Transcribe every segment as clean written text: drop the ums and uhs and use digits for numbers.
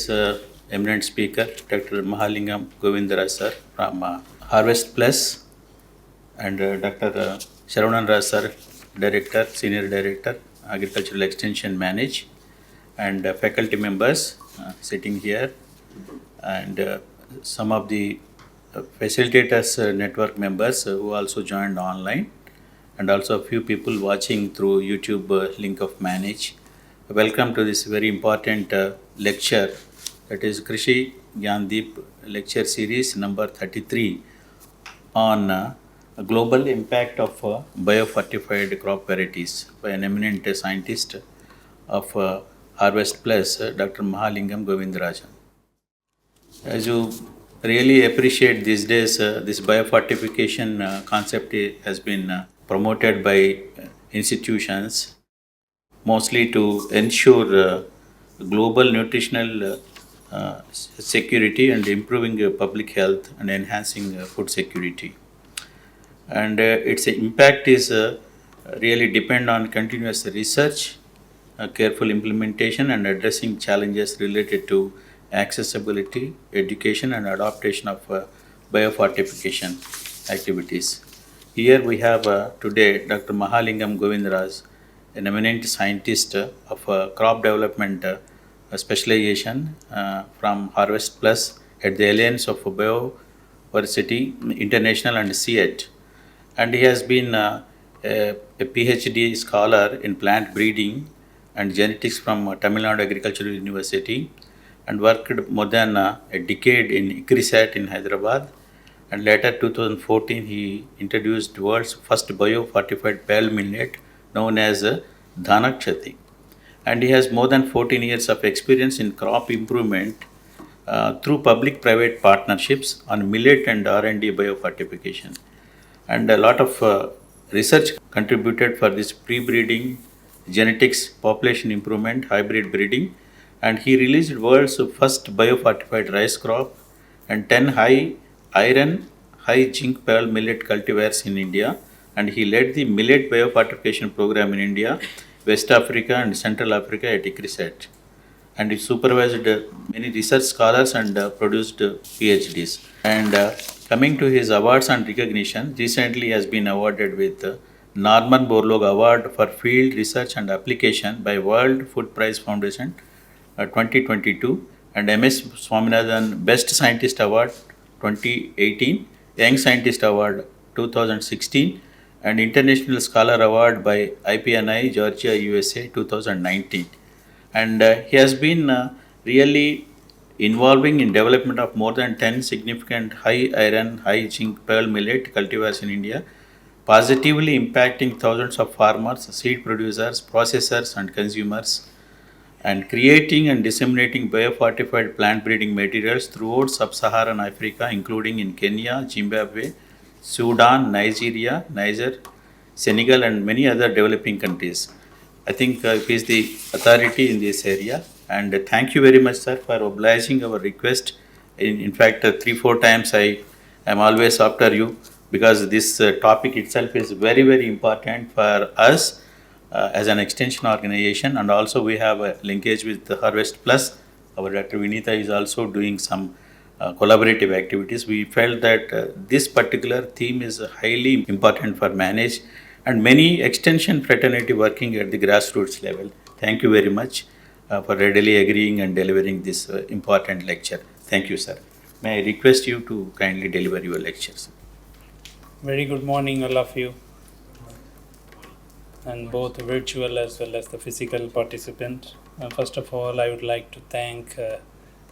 today's eminent speaker, Dr. Mahalingam Govindaraj sir from Harvest Plus, and Dr. Saravanan Raj sir, Director, Senior Director, Agricultural Extension Manage, and faculty members sitting here, and some of the facilitators network members who also joined online, and also a few people watching through YouTube link of Manage. Welcome to this very important lecture, that is Krishi Gyandeep lecture series number 33 on global impact of biofortified crop varieties by an eminent scientist of Harvest Plus, Dr. Mahalingam Govindaraj. As you really appreciate these days, this biofortification concept has been promoted by institutions mostly to ensure global nutritional security and improving public health and enhancing food security. And its impact is really depend on continuous research, careful implementation, and addressing challenges related to accessibility, education, and adaptation of biofortification activities. Here we have today Dr. Mahalingam Govindaraj, an eminent scientist of crop development specialization from Harvest Plus at the Alliance of Bioversity International and CET. And he has been a PhD scholar in plant breeding and genetics from Tamil Nadu Agricultural University, and worked more than a decade in ICRISAT in Hyderabad. And later 2014 he introduced world's first biofortified pale millet known as Dhanakshati. And he has more than 14 years of experience in crop improvement through public-private partnerships on millet and R&D biofortification. And a lot of research contributed for this pre-breeding, genetics, population improvement, hybrid breeding. And he released world's first biofortified rice crop and 10 high iron, high zinc pearl millet cultivars in India. And he led the millet biofortification program in India, West Africa, and Central Africa at ICRISAT. And he supervised many research scholars and produced PhDs. And coming to his awards and recognition, recently has been awarded with Norman Borlaug Award for Field Research and Application by World Food Prize Foundation 2022, and MS Swaminathan Best Scientist Award 2018, Young Scientist Award 2016, and International Scholar Award by IPNI Georgia USA 2019. And he has been really involving in development of more than 10 significant high iron, high zinc pearl millet cultivars in India, positively impacting thousands of farmers, seed producers, processors, and consumers, and creating and disseminating biofortified plant breeding materials throughout sub-Saharan Africa, including in Kenya, Zimbabwe, Sudan, Nigeria, Niger, Senegal, and many other developing countries. I think he is the authority in this area. And thank you very much, sir, for obliging our request. In fact, 3-4 times I am always after you, because this topic itself is very, very important for us as an extension organization. And also we have a linkage with the Harvest Plus. Our Dr. Vinita is also doing some collaborative activities. We felt that this particular theme is highly important for Manage and many extension fraternity working at the grassroots level. Thank you very much for readily agreeing and delivering this important lecture. Thank you, sir. May I request you to kindly deliver your lectures. Very good morning, all of you, and both virtual as well as the physical participant. First of all, I would like to thank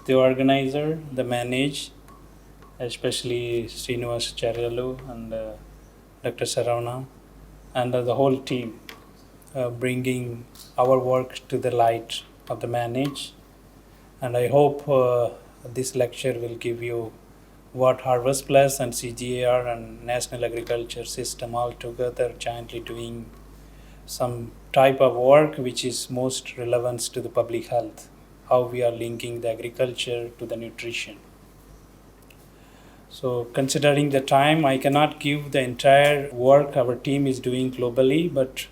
the organizer, the Manage, especially Srinivas Charyalu and Dr. Saravana, and the whole team, bringing our work to the light of the Manage. And I hope this lecture will give you what Harvest Plus and CGAR and National Agriculture System all together jointly doing some type of work which is most relevant to the public health, how we are linking the agriculture to the nutrition. So considering the time, I cannot give the entire work our team is doing globally, but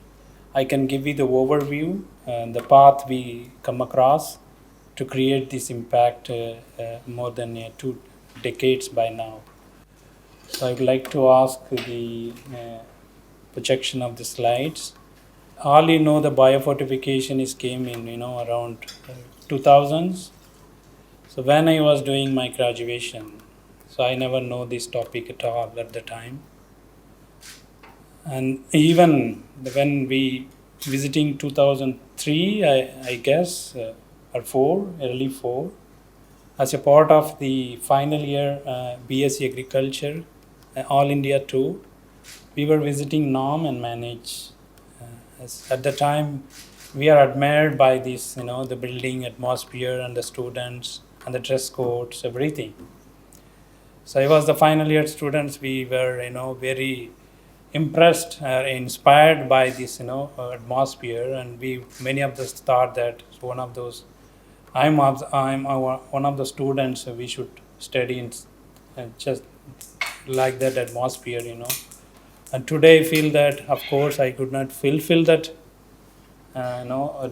I can give you the overview and the path we come across to create this impact more than 2 decades by now. So I would like to ask the projection of the slides. All the biofortification is came in around 2000s. So when I was doing my graduation, so I never know this topic at all at the time. And even when we visiting 2003, I guess, or four, early four, as a part of the final year BSc Agriculture, All India tour, we were visiting NOM and Manage. At the time, we are admired by this, the building atmosphere and the students and the dress codes, everything. So I was the final year students. We were, very impressed, inspired by this, atmosphere, and we many of us thought that one of those. One of the students. We should study in just like that atmosphere. And today I feel that, of course, I could not fulfill that,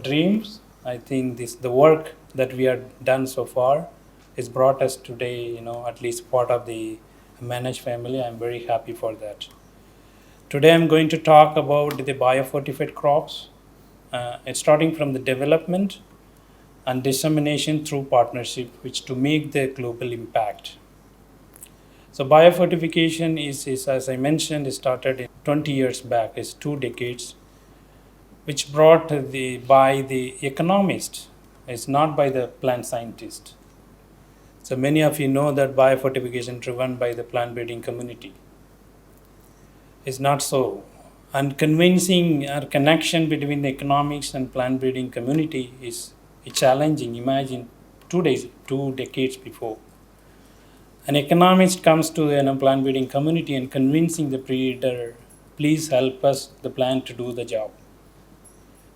dreams. I think the work that we have done so far is brought us today, at least part of the managed family. I'm very happy for that. Today I'm going to talk about the biofortified crops. It's starting from the development and dissemination through partnership, which to make the global impact. So biofortification is as I mentioned, it started 20 years back, it's 2 decades, which brought by the economist, it's not by the plant scientist. So many of you know that biofortification driven by the plant breeding community. It's not so. And convincing our connection between the economics and plant breeding community is challenging. Imagine 2 decades before. An economist comes to the plant breeding community and convincing the breeder, please help us, the plant, to do the job.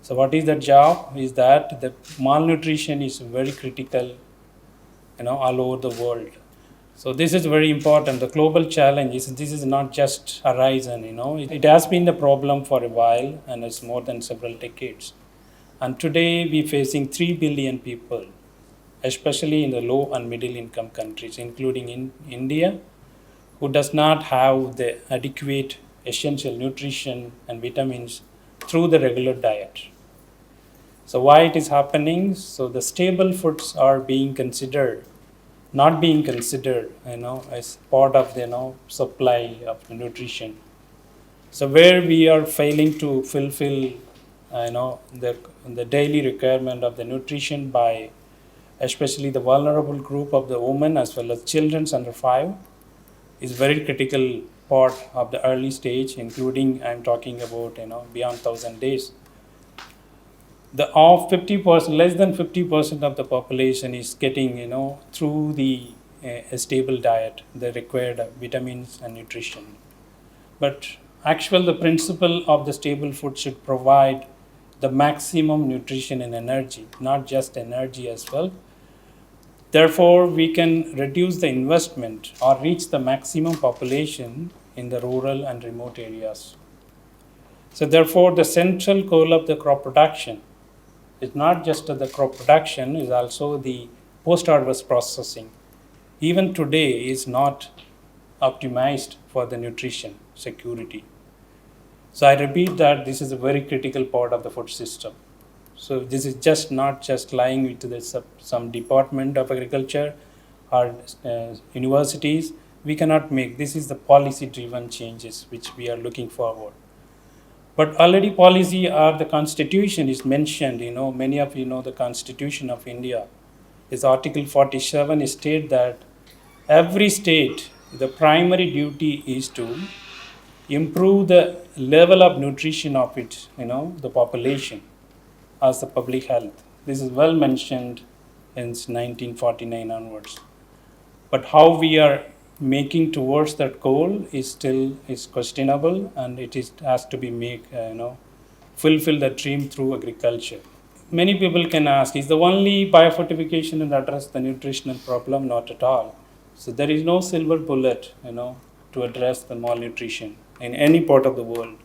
So what is the job? Is that the malnutrition is very critical, all over the world. So this is very important. The global challenge this is not just arisen, it has been the problem for a while, and it's more than several decades. And today we're facing 3 billion people, especially in the low and middle income countries, including in India, who does not have the adequate essential nutrition and vitamins through the regular diet. So why it is happening? So the stable foods are not being considered, as part of the supply of nutrition. So where we are failing to fulfill, the daily requirement of the nutrition by, especially the vulnerable group of the women as well as children under 5, is very critical part of the early stage, including I'm talking about beyond 1,000 days. The of 50%, less than 50% of the population is getting through the a stable diet, the required vitamins and nutrition. But the principle of the stable food should provide the maximum nutrition and energy, not just energy as well. Therefore, we can reduce the investment or reach the maximum population in the rural and remote areas. So therefore, the central goal of the crop production is not just the crop production, is also the post-harvest processing. Even today is not optimized for the nutrition security. So I repeat that this is a very critical part of the food system. So this is just not just lying with some department of agriculture or universities. We cannot make. This is the policy-driven changes which we are looking forward. But already policy or the constitution is mentioned, many of you know the Constitution of India. Is Article 47 state that every state, the primary duty is to improve the level of nutrition of it, the population as the public health. This is well mentioned in 1949 onwards. But how we are making towards that goal is questionable, and has to be fulfill the dream through agriculture. Many people can ask, is the only biofortification and address the nutritional problem? Not at all. So there is no silver bullet, to address the malnutrition in any part of the world.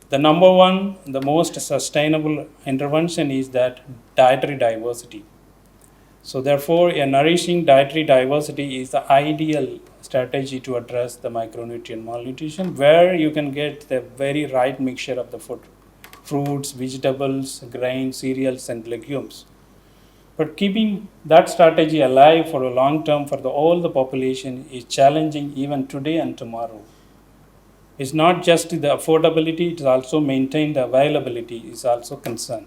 The number one, the most sustainable intervention is that dietary diversity. So therefore, a nourishing dietary diversity is the ideal strategy to address the micronutrient malnutrition, where you can get the very right mixture of the food, fruits, vegetables, grains, cereals, and legumes. But keeping that strategy alive for a long term for all the population is challenging even today and tomorrow. It's not just the affordability, it is also maintain the availability is also concern.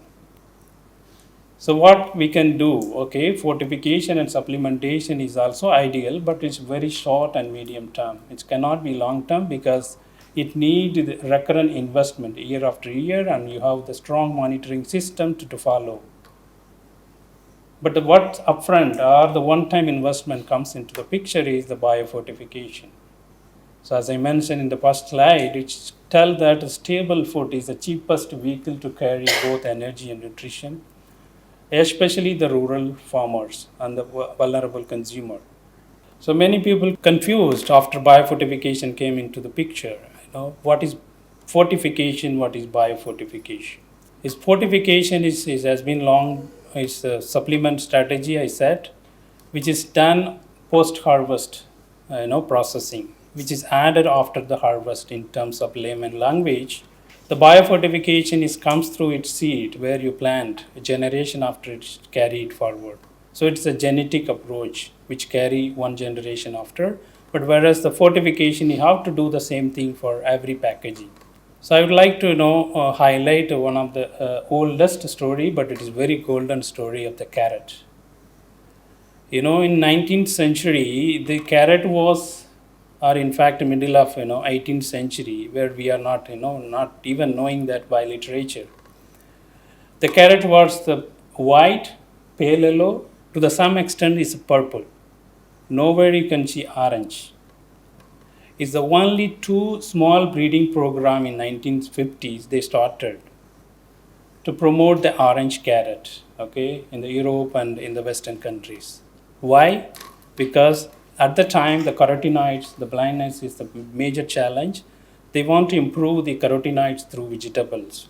So what we can do, okay, fortification and supplementation is also ideal, but it's very short and medium term. It cannot be long term because it needs recurrent investment year after year, and you have the strong monitoring system to follow. But what upfront or the one-time investment comes into the picture is the biofortification. So as I mentioned in the first slide, it tells that stable food is the cheapest vehicle to carry both energy and nutrition, especially the rural farmers and the vulnerable consumer. So many people confused after biofortification came into the picture. What is fortification? What is biofortification? Is fortification is has been long is a supplement strategy I said, which is done post harvest, processing, which is added after the harvest in terms of layman language. The biofortification is comes through its seed where you plant a generation after it's carried forward. So it's a genetic approach which carry one generation after. But whereas the fortification, you have to do the same thing for every packaging. So I would like to highlight one of the oldest story, but it is very golden story of the carrot. In 19th century, the carrot was, or in fact, middle of 18th century, where we are not even knowing that by literature. The carrot was the white, pale yellow, to the some extent is purple. Nowhere you can see orange. It's the only two small breeding program in 1950s they started to promote the orange carrot, okay, in the Europe and in the Western countries. Why? Because at the time the carotenoids, the blindness is the major challenge. They want to improve the carotenoids through vegetables.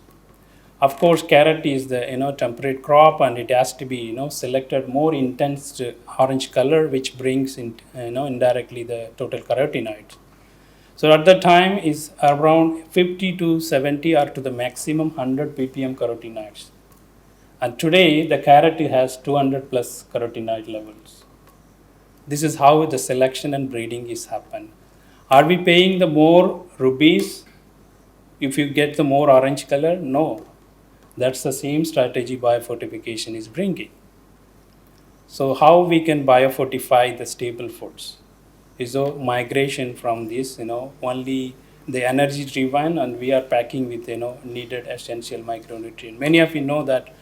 Of course, carrot is the temperate crop, and it has to be selected more intense orange color, which brings in indirectly the total carotenoids. So at the time is around 50 to 70 or to the maximum 100 ppm carotenoids. And today the carrot has 200 plus carotenoid levels. This is how the selection and breeding is happen. Are we paying the more rubies if you get the more orange color? No. That's the same strategy biofortification is bringing. So how we can biofortify the stable foods? Is a migration from this, only the energy driven, and we are packing with, needed essential micronutrient. Many of you know that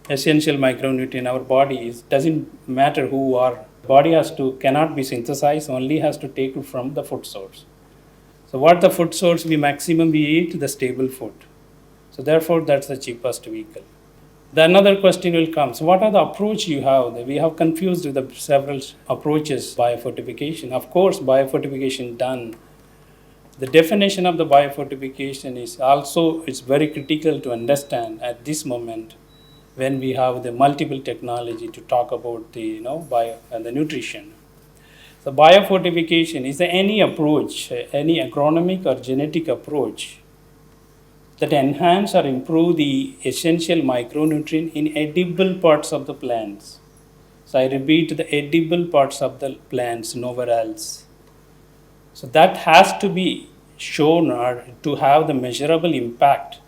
essential micronutrient in our body doesn't matter who are. Body cannot be synthesized, only has to take it from the food source. So what the food source we maximum we eat, the stable food. So therefore that's the cheapest vehicle. The another question will come. So what are the approach you have? We have confused with the several approaches biofortification. Of course, biofortification done. The definition of the biofortification is also it's very critical to understand at this moment when we have the multiple technology to talk about the bio and the nutrition. So biofortification is any approach, any agronomic or genetic approach that enhance or improve the essential micronutrient in edible parts of the plants. So I repeat, the edible parts of the plants, nowhere else. So that has to be shown or to have the measurable impact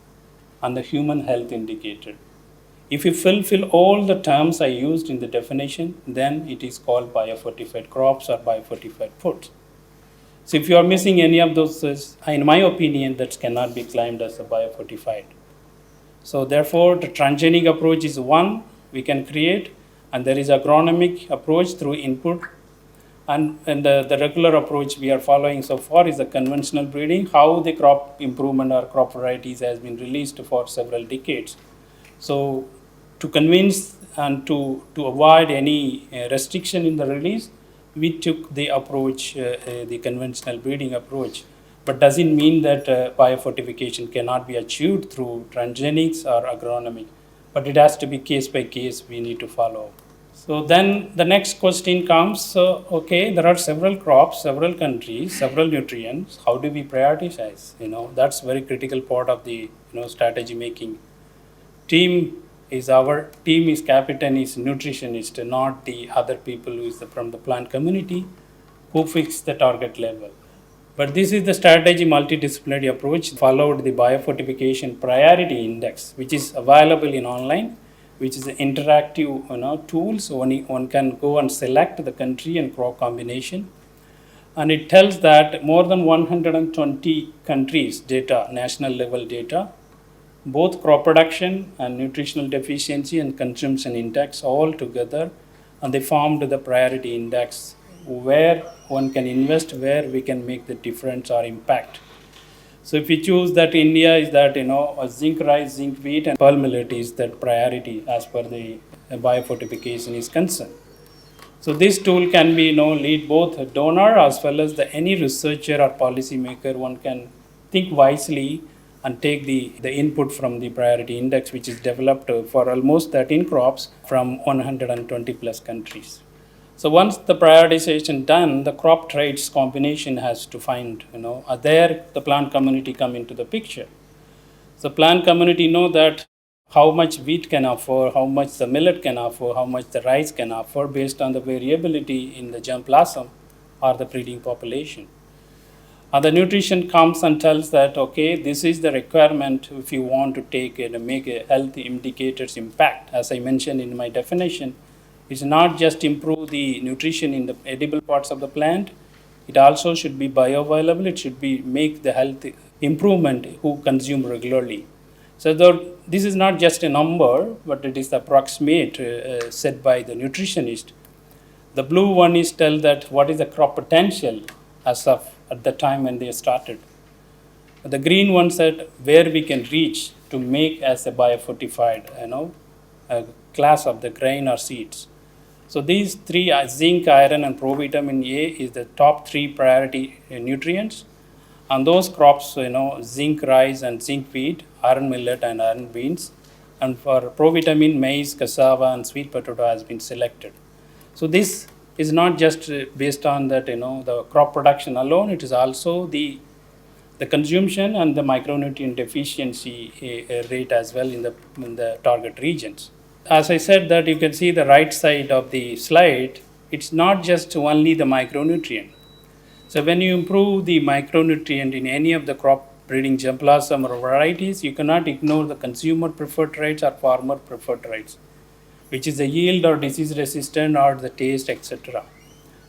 on the human health indicator. If you fulfill all the terms I used in the definition, then it is called biofortified crops or biofortified foods. So if you are missing any of those, in my opinion, that cannot be claimed as a biofortified. So therefore, the transgenic approach is one we can create, and there is agronomic approach through input, and the regular approach we are following so far is the conventional breeding, how the crop improvement or crop varieties has been released for several decades. So to convince and to avoid any restriction in the release, we took the approach, the conventional breeding approach. But doesn't mean that biofortification cannot be achieved through transgenics or agronomic. But it has to be case by case we need to follow. So then the next question comes, okay, there are several crops, several countries, several nutrients. How do we prioritize? That's very critical part of the strategy making. Our team is captain is nutritionist, not the other people who is from the plant community who fix the target level. But this is the strategy multidisciplinary approach followed the biofortification priority index, which is available in online, which is an interactive tool. So one can go and select the country and crop combination. And it tells that more than 120 countries data, national level data, both crop production and nutritional deficiency and consumption index all together, and they formed the priority index where one can invest, where we can make the difference or impact. So if we choose that India is that a zinc rice, zinc wheat, and pearl millet is that priority as per the biofortification is concerned. So this tool can be lead both a donor as well as any researcher or policy maker. One can think wisely and take the input from the priority index, which is developed for almost 13 crops from 120 plus countries. So once the prioritization done, the crop traits combination has to find, there the plant community come into the picture. So plant community know that how much wheat can offer, how much the millet can offer, how much the rice can offer based on the variability in the germplasm or the breeding population. And the nutrition comes and tells that, okay, this is the requirement if you want to take it and make a health indicators impact. As I mentioned in my definition, it's not just improve the nutrition in the edible parts of the plant, it also should be bioavailable, it should be make the health improvement who consume regularly. So this is not just a number, but it is the approximate set by the nutritionist. The blue one is tell that what is the crop potential as of at the time when they started. The green one said where we can reach to make as a biofortified, a class of the grain or seeds. So these three, zinc, iron, and provitamin A is the top 3 priority nutrients. And those crops, zinc rice and zinc wheat, iron millet and iron beans. And for provitamin, maize, cassava, and sweet potato has been selected. So this is not just based on that, the crop production alone, it is also the consumption and the micronutrient deficiency rate as well in the target regions. As I said that you can see the right side of the slide, it's not just only the micronutrient. So when you improve the micronutrient in any of the crop breeding germplasm or varieties, you cannot ignore the consumer preferred traits or farmer preferred traits, which is the yield or disease resistant or the taste, etc.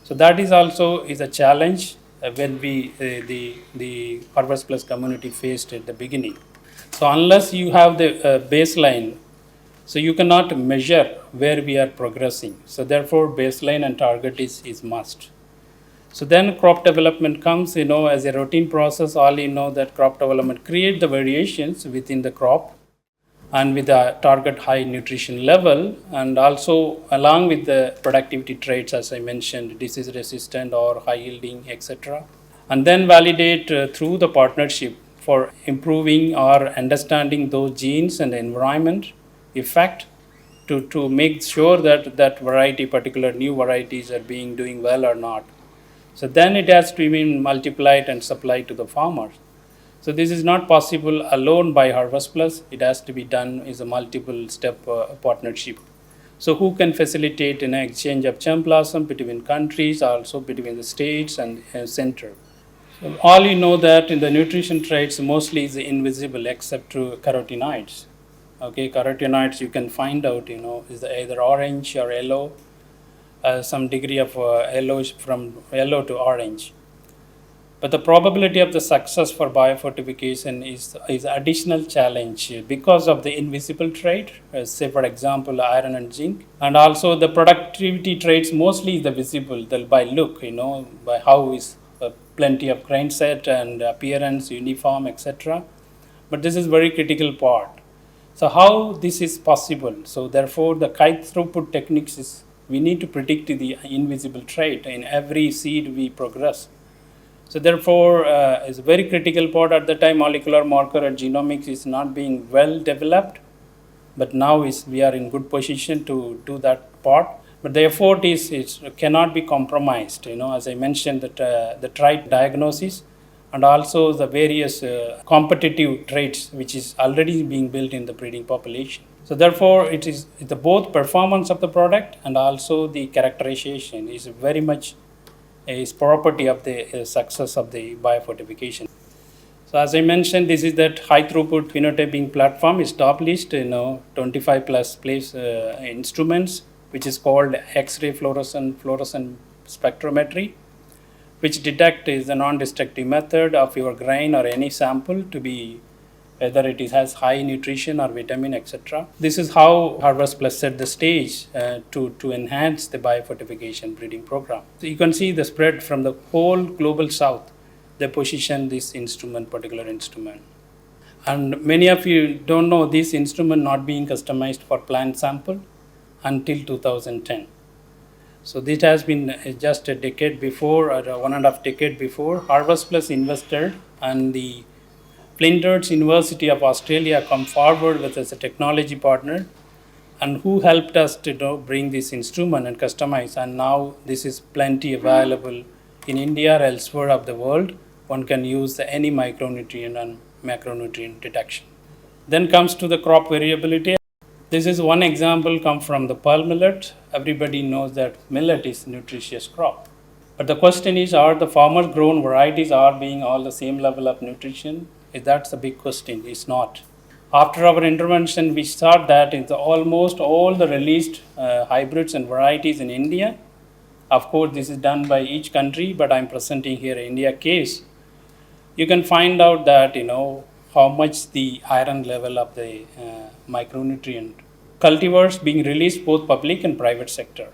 So that is also is a challenge when we the Harvest Plus community faced at the beginning. So unless you have the baseline, so you cannot measure where we are progressing. So therefore baseline and target is must. So then crop development comes, as a routine process. All that crop development create the variations within the crop and with the target high nutrition level, and also along with the productivity traits as I mentioned, disease resistant or high yielding, etc. And then validate through the partnership for improving or understanding those genes and the environment effect to make sure that variety, particular new varieties are doing well or not. So then it has to be multiplied and supplied to the farmers. So this is not possible alone by Harvest Plus. It has to be done as a multiple step partnership. So who can facilitate an exchange of germplasm between countries, also between the states and center. So all that in the nutrition traits mostly is invisible except to carotenoids. Okay, carotenoids you can find out, is either orange or yellow, some degree of yellowish from yellow to orange. But the probability of the success for biofortification is additional challenge because of the invisible trait, say for example iron and zinc, and also the productivity traits mostly is the visible by look, by how is plenty of grain set and appearance, uniform, etc. But this is very critical part. So how this is possible? So therefore the kite throughput techniques is we need to predict the invisible trait in every seed we progress. So therefore is a very critical part. At the time molecular marker and genomics is not being well developed, but now we are in good position to do that part. But the effort is cannot be compromised. As I mentioned, that the trait diagnosis and also the various competitive traits which is already being built in the breeding population. So therefore, it is the both performance of the product and also the characterization is very much is property of the success of the biofortification. So as I mentioned, this is that high throughput phenotyping platform established 25 plus place instruments, which is called X-ray fluorescent spectrometry, which detect is a non-destructive method of your grain or any sample to be whether it has high nutrition or vitamin, etc. This is how Harvest Plus set the stage to enhance the biofortification breeding program. So you can see the spread from the whole global south. They position this particular instrument. And many of you don't know this instrument not being customized for plant sample until 2010. So this has been just a decade before, or 1.5 decade before. Harvest Plus invested and the Flinders University of Australia come forward with as a technology partner and who helped us to bring this instrument and customize, and now this is plenty available in India or elsewhere of the world. One can use any micronutrient and macronutrient detection. Then comes to the crop variability. This is one example come from the pearl millet. Everybody knows that millet is nutritious crop. But the question is, are the farmer grown varieties are being all the same level of nutrition? That's a big question. It's not. After our intervention, we saw that in almost all the released hybrids and varieties in India. Of course, this is done by each country, but I'm presenting here India case. You can find out that how much the iron level of the micronutrient cultivars being released both public and private sector.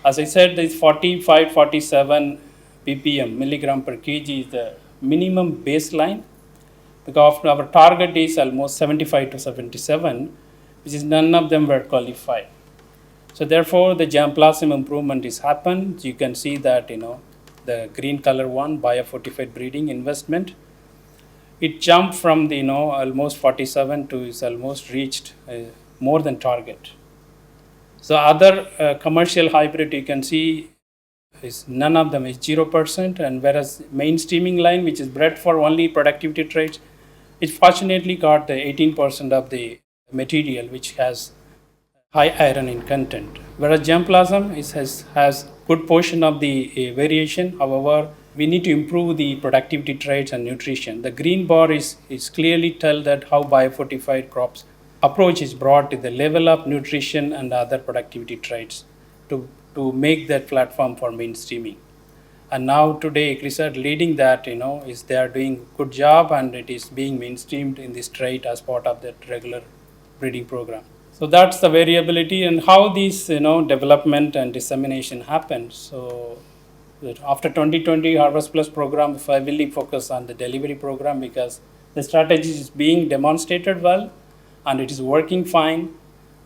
As I said, this 45, 47 ppm milligram per kg is the minimum baseline, because our target is almost 75 to 77, which is none of them were qualified. So therefore, the germplasm improvement is happened. You can see that the green color one, biofortified breeding investment, it jumped from the almost 47 to is almost reached more than target. So other commercial hybrid you can see is none of them is 0%, and whereas mainstreaming line, which is bred for only productivity traits, it fortunately got the 18% of the material which has high iron in content. Whereas germplasm has good portion of the variation. However, we need to improve the productivity traits and nutrition. The green bar is clearly tell that how biofortified crops approach is brought to the level of nutrition and other productivity traits to make that platform for mainstreaming. And now today, CRISAT leading that, is they are doing good job, and it is being mainstreamed in this trait as part of that regular breeding program. So that's the variability and how these, development and dissemination happens. So after 2020 Harvest Plus program heavily focus on the delivery program, because the strategy is being demonstrated well and it is working fine,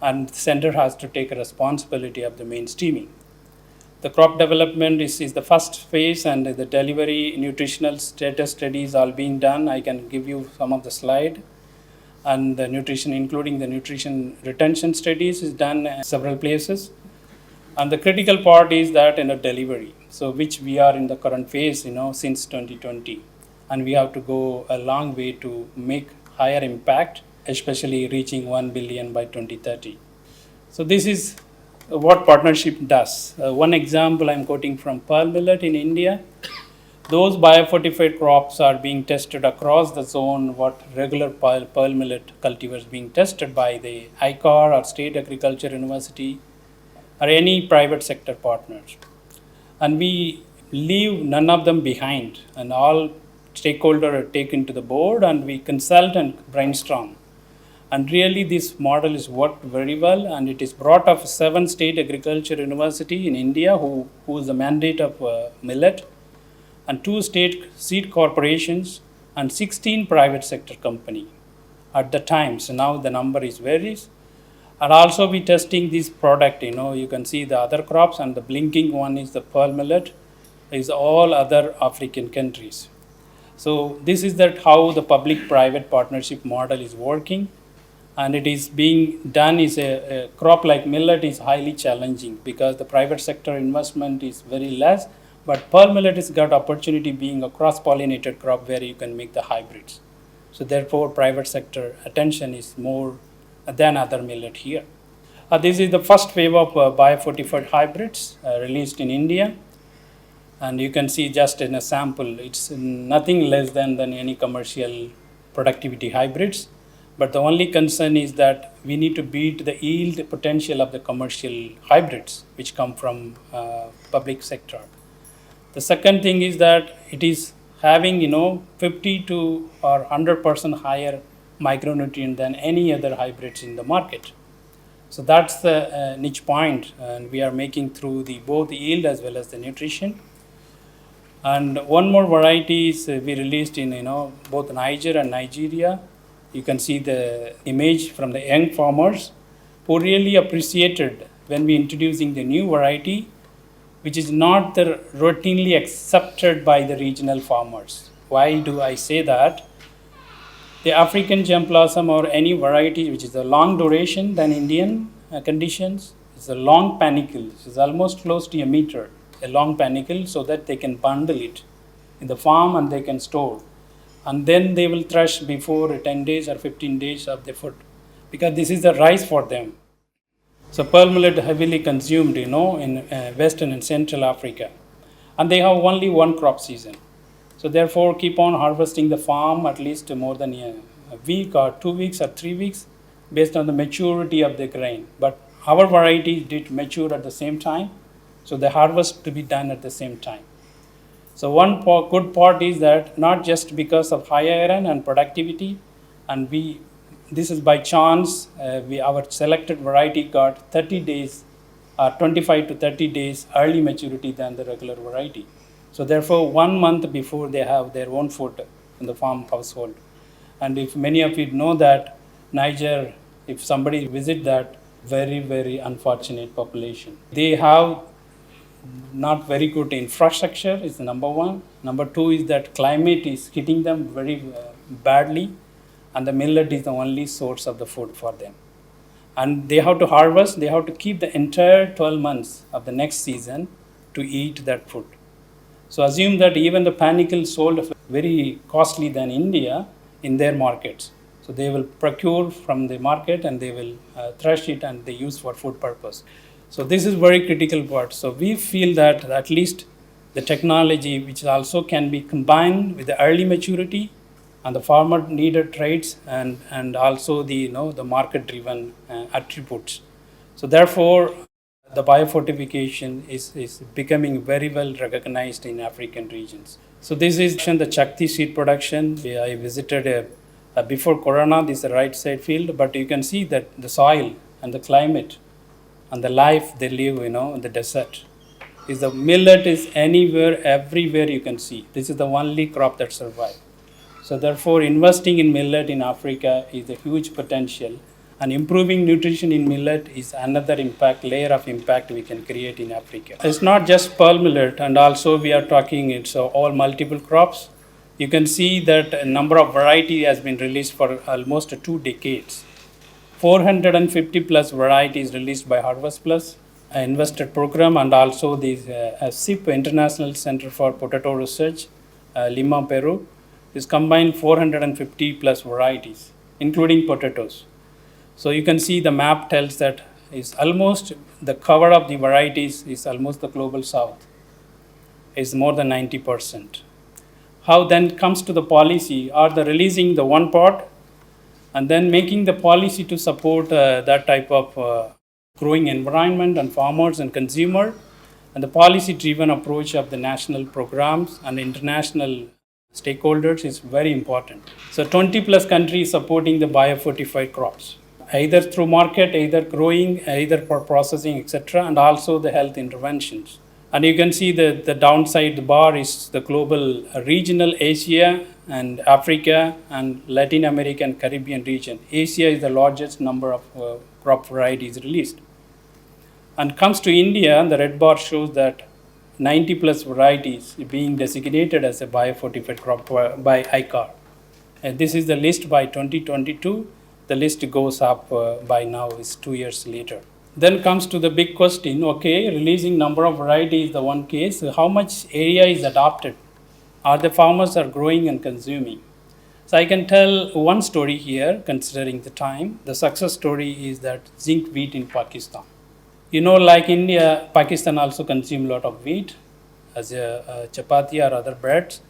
and the center has to take a responsibility of the mainstreaming. The crop development is the first phase, and the delivery nutritional status studies are being done. I can give you some of the slide. And the nutrition, including the nutrition retention studies, is done in several places. And the critical part is that delivery, so which we are in the current phase, since 2020, and we have to go a long way to make higher impact, especially reaching 1 billion by 2030. So this is what partnership does. One example I'm quoting from pearl millet in India. Those biofortified crops are being tested across the zone, what regular pearl millet cultivars being tested by the ICAR or State Agriculture University or any private sector partners. And we leave none of them behind, and all stakeholders are taken to the board, and we consult and brainstorm. And really this model is worked very well, and it is brought of 7 State Agriculture University in India who is the mandate of millet, and 2 state seed corporations and 16 private sector company at the time. So now the number is varies. And also we testing this product, you can see the other crops, and the blinking one is the pearl millet, is all other African countries. So this is that how the public-private partnership model is working, and it is being done is a crop like millet is highly challenging because the private sector investment is very less, but pearl millet has got opportunity being a cross-pollinated crop where you can make the hybrids. So therefore, private sector attention is more than other millet here. This is the first wave of biofortified hybrids released in India. And you can see just in a sample, it's nothing less than any commercial productivity hybrids. But the only concern is that we need to beat the yield potential of the commercial hybrids, which come from public sector. The second thing is that it is having 50 to or 100% higher micronutrient than any other hybrids in the market. So that's the niche point, and we are making through the both yield as well as the nutrition. And one more variety is we released in both Niger and Nigeria. You can see the image from the young farmers who really appreciated when we introducing the new variety, which is not the routinely accepted by the regional farmers. Why do I say that? The African gem blossom or any variety which is a long duration than Indian conditions, it's a long panicle. It's almost close to a meter, a long panicle, so that they can bundle it in the farm and they can store. And then they will thresh before 10 days or 15 days of the food, because this is the rice for them. So pearl millet heavily consumed, in Western and Central Africa. And they have only one crop season. So therefore, keep on harvesting the farm at least more than a week or 2 weeks or 3 weeks based on the maturity of the grain. But our varieties did mature at the same time, so the harvest to be done at the same time. So one good part is that not just because of high iron and productivity, and this is by chance, our selected variety got 30 days, 25 to 30 days early maturity than the regular variety. So therefore, 1 month before they have their own food in the farm household. And if many of you know that Niger, if somebody visit that, very, very unfortunate population. They have not very good infrastructure is the number one. Number two is that climate is hitting them very badly, and the millet is the only source of the food for them. And they have to harvest, they have to keep the entire 12 months of the next season to eat that food. So assume that even the panicle sold very costly than India in their markets. So they will procure from the market and they will thresh it and they use for food purpose. So this is very critical part. So we feel that at least the technology, which also can be combined with the early maturity and the farmer needed traits and also the the market driven attributes. So therefore, the biofortification is becoming very well recognized in African regions. So this is the Chakti seed production. I visited before Corona, this is the right side field, but you can see that the soil and the climate and the life they live, in the desert. Is the millet is anywhere, everywhere you can see. This is the only crop that survives. So therefore, investing in millet in Africa is a huge potential. And improving nutrition in millet is another layer of impact we can create in Africa. It's not just pearl millet, and also we are talking it's all multiple crops. You can see that a number of variety has been released for almost 2 decades. 450 plus varieties released by Harvest Plus, an invested program, and also the SIP, International Center for Potato Research, Lima, Peru, is combined 450 plus varieties, including potatoes. So you can see the map tells that is almost the cover of the varieties is almost the global south, is more than 90%. How then comes to the policy, are the releasing the one part and then making the policy to support that type of growing environment and farmers and consumer, and the policy driven approach of the national programs and international stakeholders is very important. So 20 plus countries supporting the biofortified crops, either through market, either growing, either for processing, etc., and also the health interventions. And you can see the downside bar is the global regional Asia and Africa and Latin America and Caribbean region. Asia is the largest number of crop varieties released. And comes to India, the red bar shows that 90 plus varieties being designated as a biofortified crop by ICAR. And this is the list by 2022. the list goes up by now is 2 years later. Then comes to the big question, okay, releasing number of varieties is the one case, how much area is adopted? Are the farmers are growing and consuming? So I can tell one story here, considering the time. The success story is that zinc wheat in Pakistan. You know, like India, Pakistan also consume a lot of wheat as a chapati or other breads.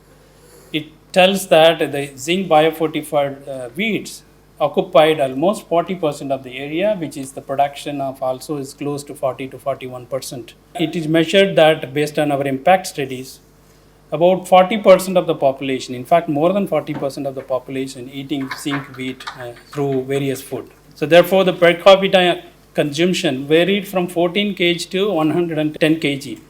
It tells that the zinc biofortified wheats occupied almost 40% of the area, which is the production of also is close to 40 to 41%. It is measured that based on our impact studies, about 40% of the population, in fact more than 40% of the population eating zinc wheat through various food. So therefore the per capita consumption varied from 14 kg to 110 kg.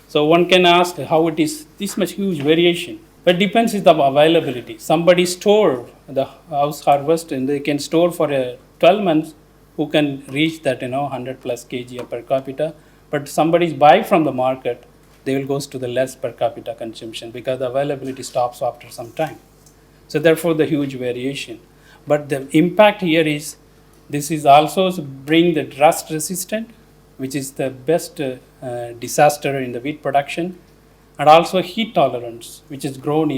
So one can ask how it is this much huge variation. But depends on the availability. Somebody store the house harvest and they can store for 12 months who can reach that 100 plus kg per capita. But somebody's buy from the market, they will goes to the less per capita consumption because the availability stops after some time. So therefore the huge variation. But the impact here is this is also bring the rust resistant, which is the best disaster in the wheat production, and also heat tolerance, which is grown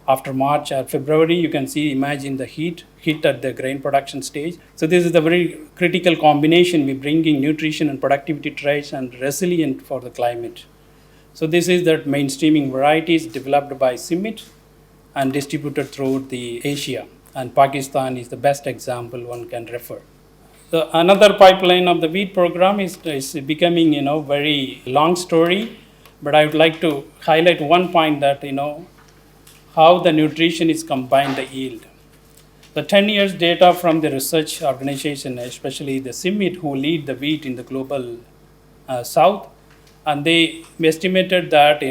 after March or February. You can see, imagine the heat at the grain production stage. So this is the very critical combination. We bringing nutrition and productivity traits and resilient for the climate. So this is that mainstreaming varieties developed by CIMMYT and distributed throughout the Asia. And Pakistan is the best example one can refer. Another pipeline of the wheat program is becoming very long story, but I would like to highlight one point that how the nutrition is combined the yield. The 10 years data from the research organization, especially the CIMMYT, who lead the wheat in the global south, and they estimated that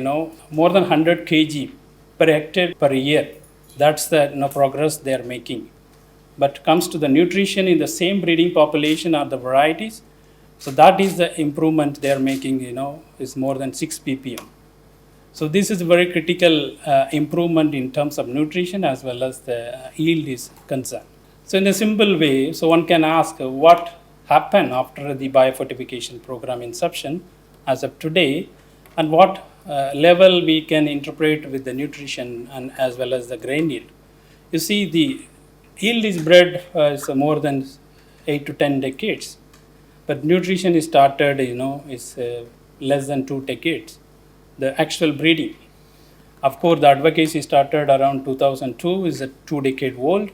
more than 100 kg per hectare per year. That's the progress they are making. But comes to the nutrition in the same breeding population or the varieties, so that is the improvement they are making, is more than 6 ppm. So this is a very critical improvement in terms of nutrition as well as the yield is concerned. So in a simple way, so one can ask what happened after the biofortification program inception as of today, and what level we can interpret with the nutrition and as well as the grain yield. You see, the yield is bred is more than 8 to 10 decades, but nutrition is started, is less than 2 decades. The actual breeding, of course, the advocacy started around 2002, is a 2 decade old.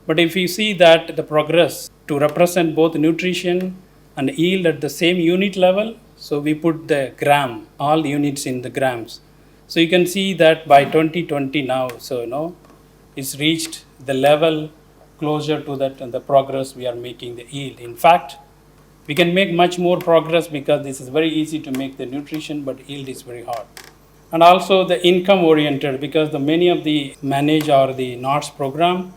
But if you see that the progress to represent both nutrition and yield at the same unit level, so we put the gram, all units in the grams. So you can see that by 2020 now, so it's reached the level closer to that and the progress we are making the yield. In fact, we can make much more progress because this is very easy to make the nutrition, but yield is very hard. And also the income oriented, because the many of the manage or the NOTS program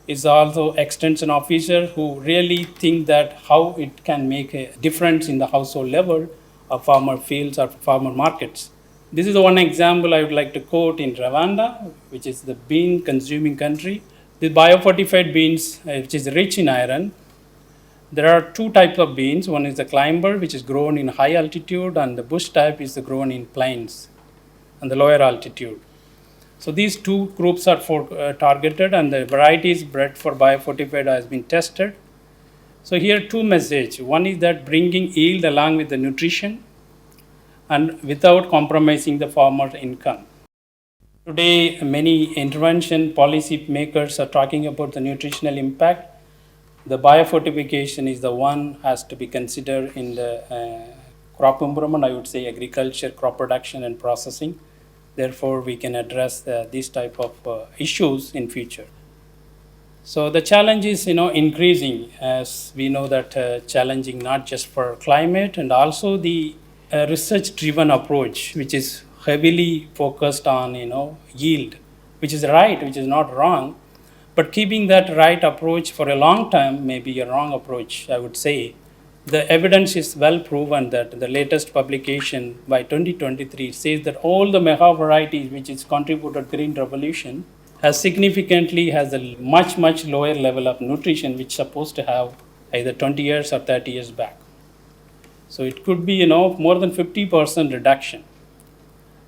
is also extension officer who really think that how it can make a difference in the household level of farmer fields or farmer markets. This is the one example I would like to quote in Rwanda, which is the bean consuming country. The biofortified beans, which is rich in iron. There are 2 types of beans. One is the climber, which is grown in high altitude, and the bush type is grown in plains and the lower altitude. So these 2 groups are targeted, and the varieties bred for biofortified has been tested. So here 2 messages. One is that bringing yield along with the nutrition and without compromising the farmer's income. Today, many intervention policy makers are talking about the nutritional impact. The biofortification is the one has to be considered in the crop improvement, I would say agriculture, crop production and processing. Therefore, we can address these type of issues in future. So the challenge is increasing, as we know that challenging not just for climate and also the research driven approach, which is heavily focused on yield, which is right, which is not wrong. But keeping that right approach for a long time may be a wrong approach, I would say. The evidence is well proven that the latest publication by 2023 says that all the mega varieties which is contributed green revolution has significantly has a much lower level of nutrition which supposed to have either 20 years or 30 years back. So it could be more than 50% reduction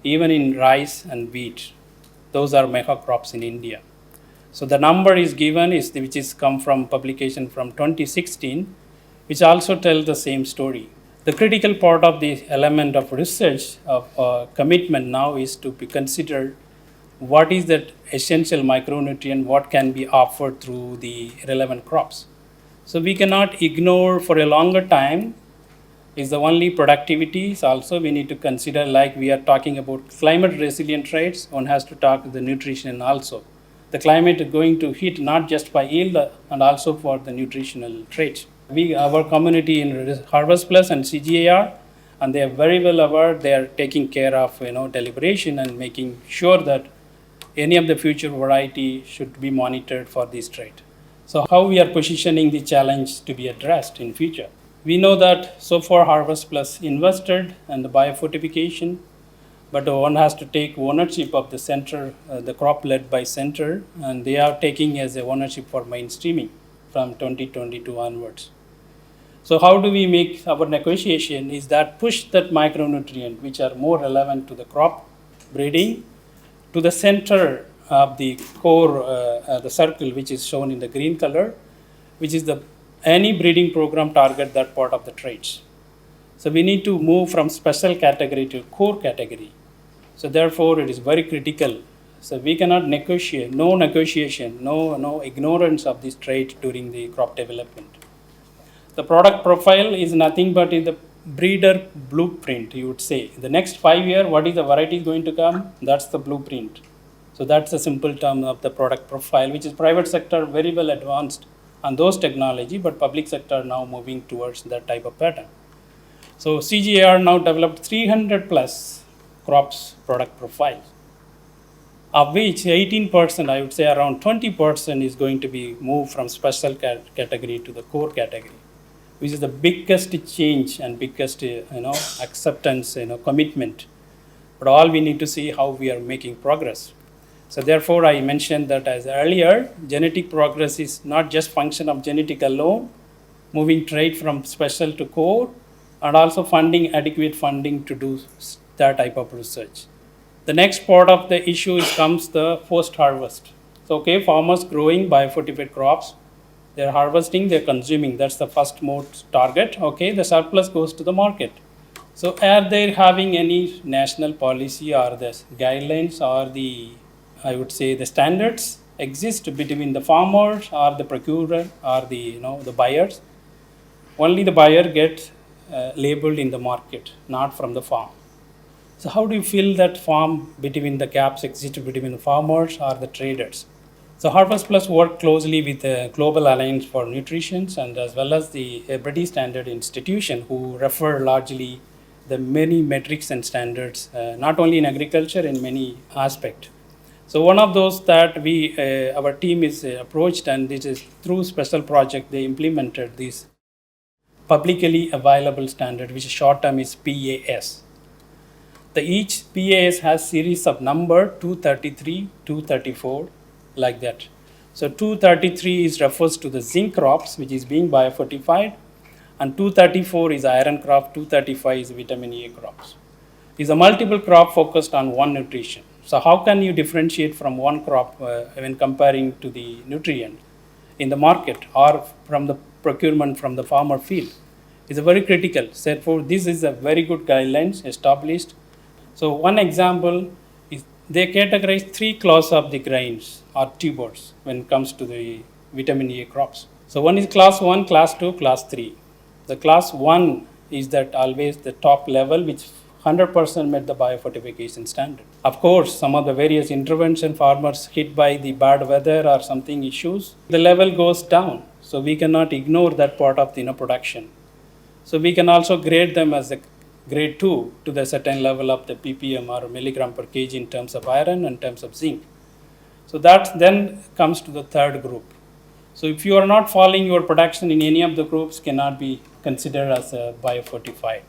even in rice and wheat. Those are mega crops in India. So the number is given which is come from publication from 2016, which also tells the same story. The critical part of the element of research of commitment now is to be considered what is that essential micronutrient, what can be offered through the relevant crops. So we cannot ignore for a longer time is the only productivity. So also we need to consider, like we are talking about climate resilient traits, one has to talk the nutrition also. The climate is going to hit not just by yield and also for the nutritional traits. Our community in Harvest Plus and CGAR, and they are very well aware, they are taking care of deliberation and making sure that any of the future variety should be monitored for this trait. So how we are positioning the challenge to be addressed in future? We know that so far Harvest Plus invested in the biofortification, but one has to take ownership of the center, the crop led by center, and they are taking as a ownership for mainstreaming from 2022 onwards. So how do we make our negotiation is that push that micronutrient which are more relevant to the crop breeding to the center of the core, the circle which is shown in the green color, which is the any breeding program target that part of the traits. So we need to move from special category to core category. So therefore it is very critical. So we cannot negotiate, no negotiation, no ignorance of this trait during the crop development. The product profile is nothing but in the breeder blueprint, you would say. The next 5 years, what is the variety going to come? That's the blueprint. So that's a simple term of the product profile, which is private sector very well advanced on those technology, but public sector now moving towards that type of pattern. So CGAR now developed 300 plus crops product profiles, of which 18%, I would say around 20% is going to be moved from special category to the core category, which is the biggest change and biggest acceptance, commitment. But all we need to see how we are making progress. So therefore I mentioned that as earlier, genetic progress is not just function of genetic alone, moving trait from special to core, and also adequate funding to do that type of research. The next part of the issue comes the post-harvest. So okay, farmers growing biofortified crops, they're harvesting, they're consuming. That's the first most target. Okay, the surplus goes to the market. So are they having any national policy or the guidelines or the, I would say, the standards exist between the farmers or the procurer or the buyers? Only the buyer gets labeled in the market, not from the farm. So how do you fill that farm between the gaps exist between the farmers or the traders? So Harvest Plus work closely with the Global Alliance for Nutrition and as well as the British Standard Institution, who refer largely the many metrics and standards, not only in agriculture, in many aspects. So one of those that our team is approached, and this is through special project, they implemented this publicly available standard, which short term is PAS. Each PAS has series of number 233, 234, like that. So 233 refers to the zinc crops, which is being biofortified, and 234 is iron crop, 235 is vitamin A crops. Is a multiple crop focused on one nutrition. So how can you differentiate from one crop when comparing to the nutrient in the market or from the procurement from the farmer field? Is very critical. Therefore, this is a very good guidelines established. So one example is they categorize 3 classes of the grains or tubers when it comes to the vitamin A crops. So one is class 1, class 2, class 3. The class 1 is that always the top level which 100% met the biofortification standard. Of course, some of the various intervention farmers hit by the bad weather or something issues, the level goes down. So we cannot ignore that part of the production. So we can also grade them as a grade 2 to the certain level of the ppm or milligram per kg in terms of iron and in terms of zinc. So that then comes to the third group. So if you are not following your production in any of the groups, cannot be considered as a biofortified.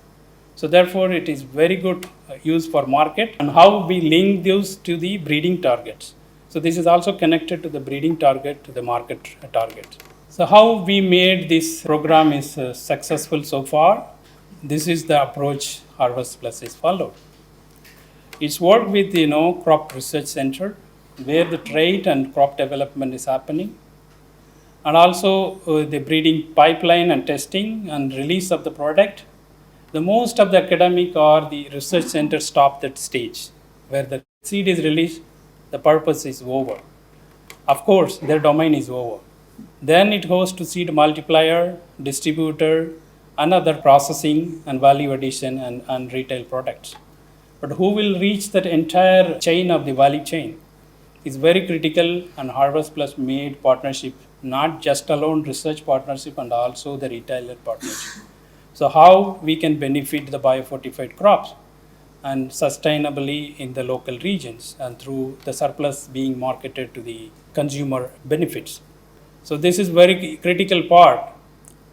So therefore it is very good use for market. And how we link those to the breeding targets. So this is also connected to the breeding target, to the market target. So how we made this program is successful so far. This is the approach Harvest Plus is followed. It's worked with crop research center where the trait and crop development is happening, and also the breeding pipeline and testing and release of the product. The most of the academic or the research center stop that stage where the seed is released, the purpose is over. Of course, their domain is over. Then it goes to seed multiplier, distributor, and other processing and value addition and retail products. But who will reach that entire chain of the value chain is very critical, and Harvest Plus made partnership, not just alone research partnership and also the retailer partnership. So how we can benefit the biofortified crops and sustainably in the local regions and through the surplus being marketed to the consumer benefits. So this is very critical part,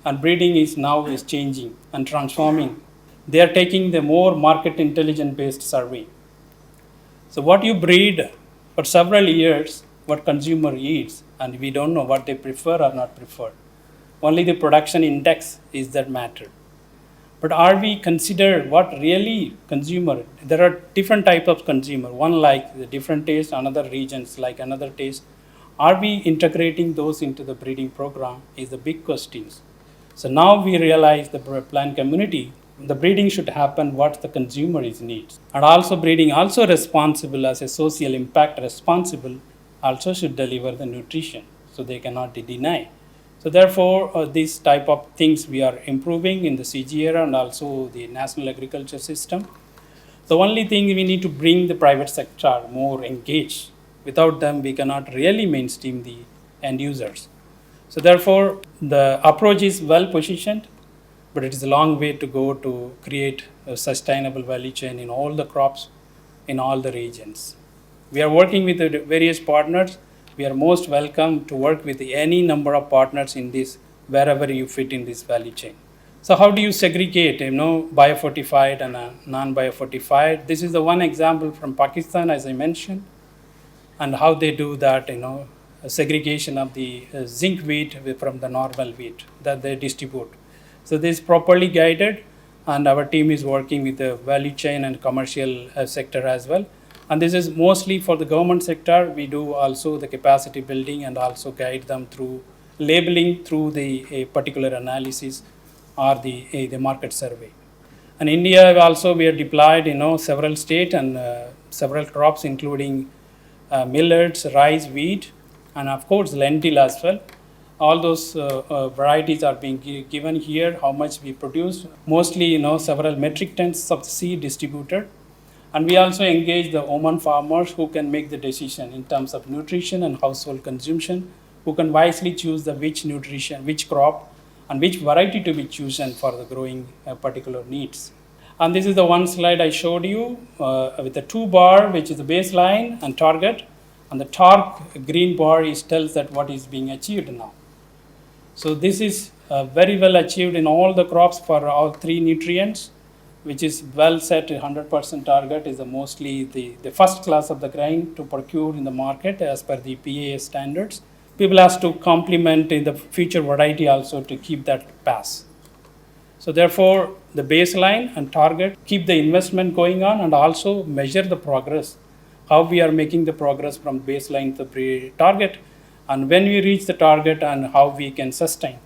and breeding is changing and transforming. They are taking the more market intelligence based survey. So what you breed for several years, what consumer eats, and we don't know what they prefer or not prefer. Only the production index is that matter. But are we consider what really consumer? There are different type of consumer. One like the different taste, another regions like another taste. Are we integrating those into the breeding program is the big questions. So now we realize the plant community, the breeding should happen what the consumer is needs. And also breeding also responsible as a social impact responsible also should deliver the nutrition. So they cannot deny. So therefore, these type of things we are improving in the CGR and also the national agriculture system. The only thing we need to bring the private sector more engaged. Without them, we cannot really mainstream the end users. So therefore, the approach is well positioned, but it is a long way to go to create a sustainable value chain in all the crops, in all the regions. We are working with the various partners. We are most welcome to work with any number of partners in this, wherever you fit in this value chain. So how do you segregate, biofortified and non-biofortified? This is the one example from Pakistan, as I mentioned, and how they do that, a segregation of the zinc wheat from the normal wheat that they distribute. So this is properly guided, and our team is working with the value chain and commercial sector as well. And this is mostly for the government sector. We do also the capacity building and also guide them through labeling through the particular analysis or the market survey. And India also we are deployed, several states and several crops including millets, rice, wheat, and of course lentil as well. All those varieties are being given here, how much we produce. Mostly, several metric tons of seed distributed. And we also engage the Oman farmers who can make the decision in terms of nutrition and household consumption, who can wisely choose the which nutrition, which crop, and which variety to be chosen for the growing particular needs. And this is the one slide I showed you with the 2 bar, which is the baseline and target. And the dark green bar tells that what is being achieved now. So this is very well achieved in all the crops for all 3 nutrients, which is well set. 100% target is mostly the first class of the grain to procure in the market as per the PAS standards. People has to complement in the future variety also to keep that pass. So therefore, the baseline and target keep the investment going on and also measure the progress, how we are making the progress from baseline to the target, and when we reach the target and how we can sustain.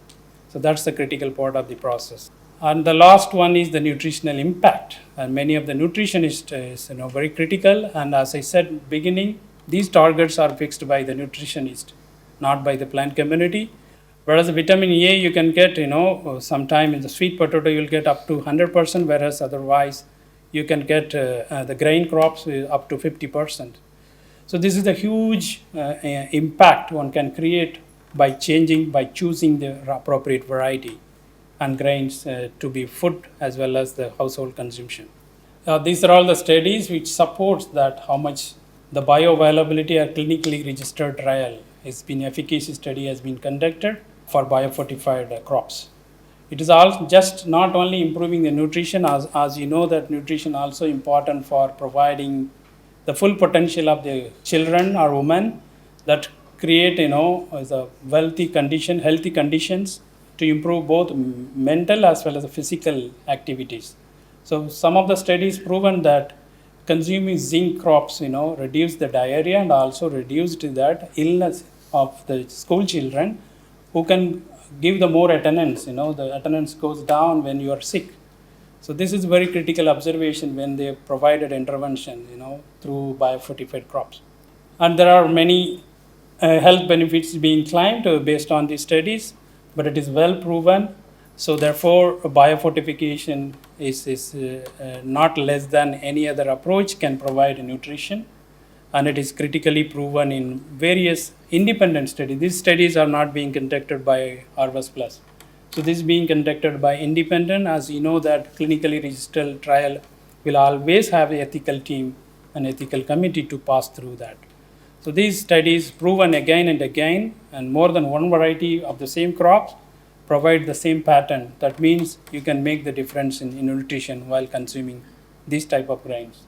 So that's the critical part of the process. And the last one is the nutritional impact. And many of the nutritionists is very critical. And as I said beginning, these targets are fixed by the nutritionist, not by the plant community. Whereas the vitamin A you can get, sometime in the sweet potato you will get up to 100%, whereas otherwise you can get the grain crops up to 50%. So this is a huge impact one can create by choosing the appropriate variety and grains to be food as well as the household consumption. These are all the studies which supports that how much the bioavailability or clinically registered trial has been efficacy study has been conducted for biofortified crops. It is all just not only improving the nutrition, as you know that nutrition also important for providing the full potential of the children or women, that create, the healthy conditions to improve both mental as well as the physical activities. So some of the studies proven that consuming zinc crops, reduce the diarrhea and also reduced that illness of the school children who can give the more attendance. The attendance goes down when you are sick. So this is very critical observation when they provided intervention, through biofortified crops. And there are many health benefits being claimed based on these studies, but it is well proven. So therefore, biofortification is not less than any other approach can provide nutrition, and it is critically proven in various independent studies. These studies are not being conducted by Harvest Plus. So this is being conducted by independent, as you know that clinically registered trial will always have an ethical team, an ethical committee to pass through that. So these studies proven again and again, and more than one variety of the same crops provide the same pattern. That means you can make the difference in nutrition while consuming these type of grains.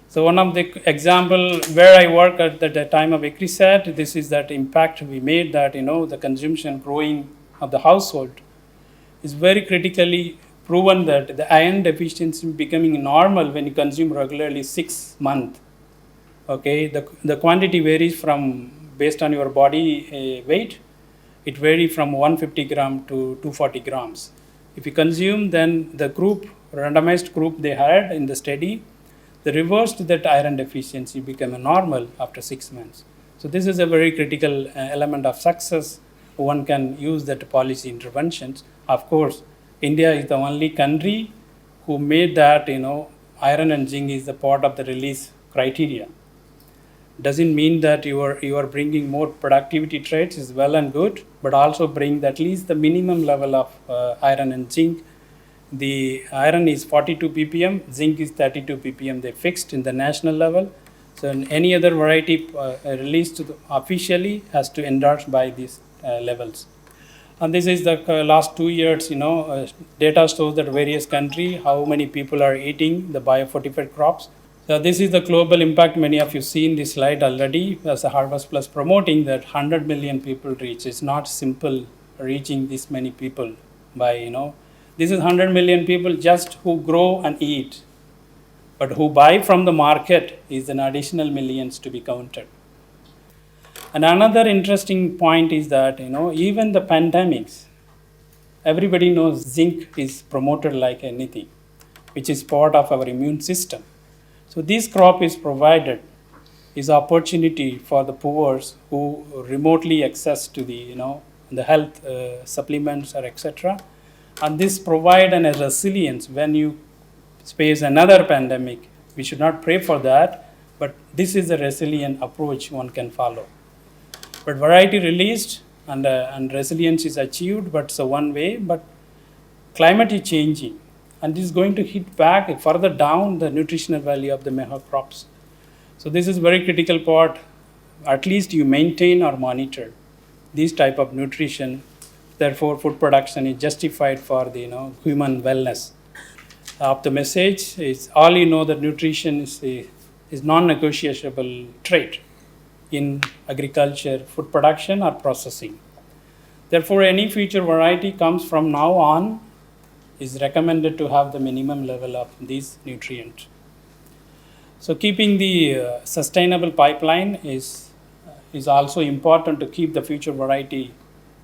So one of the example where I work at the time of ECRISAT, this is that impact we made, that the consumption growing of the household is very critically proven that the iron deficiency becoming normal when you consume regularly 6 months. Okay, the quantity varies from based on your body weight. It varies from 150 gram to 240 grams. If you consume, then the randomized group they had in the study, they reversed that iron deficiency became a normal after 6 months. So this is a very critical element of success. One can use that policy interventions. Of course, India is the only country who made that, iron and zinc is the part of the release criteria. Doesn't mean that you are bringing more productivity traits is well and good, but also bring at least the minimum level of iron and zinc. The iron is 42 ppm, zinc is 32 ppm. They fixed in the national level. So any other variety released officially has to endorse by these levels. And this is the last 2 years, data shows that various countries, how many people are eating the biofortified crops. So this is the global impact. Many of you seen this slide already as a Harvest Plus promoting that 100 million people reach. It's not simple reaching this many people by, this is 100 million people just who grow and eat. But who buy from the market is an additional millions to be counted. And another interesting point is that, even the pandemics, everybody knows zinc is promoted like anything, which is part of our immune system. So this crop is provided is opportunity for the poor who remotely access to the health supplements or etc. And this provide a resilience when you face another pandemic. We should not pray for that, but this is a resilient approach one can follow. But variety released and resilience is achieved, but it's one way. But climate is changing, and this is going to hit back further down the nutritional value of the mega crops. So this is very critical part. At least you maintain or monitor these type of nutrition. Therefore, food production is justified for the human wellness. Of the message is all that nutrition is non-negotiable trait in agriculture, food production or processing. Therefore, any future variety comes from now on is recommended to have the minimum level of these nutrients. So keeping the sustainable pipeline is also important to keep the future variety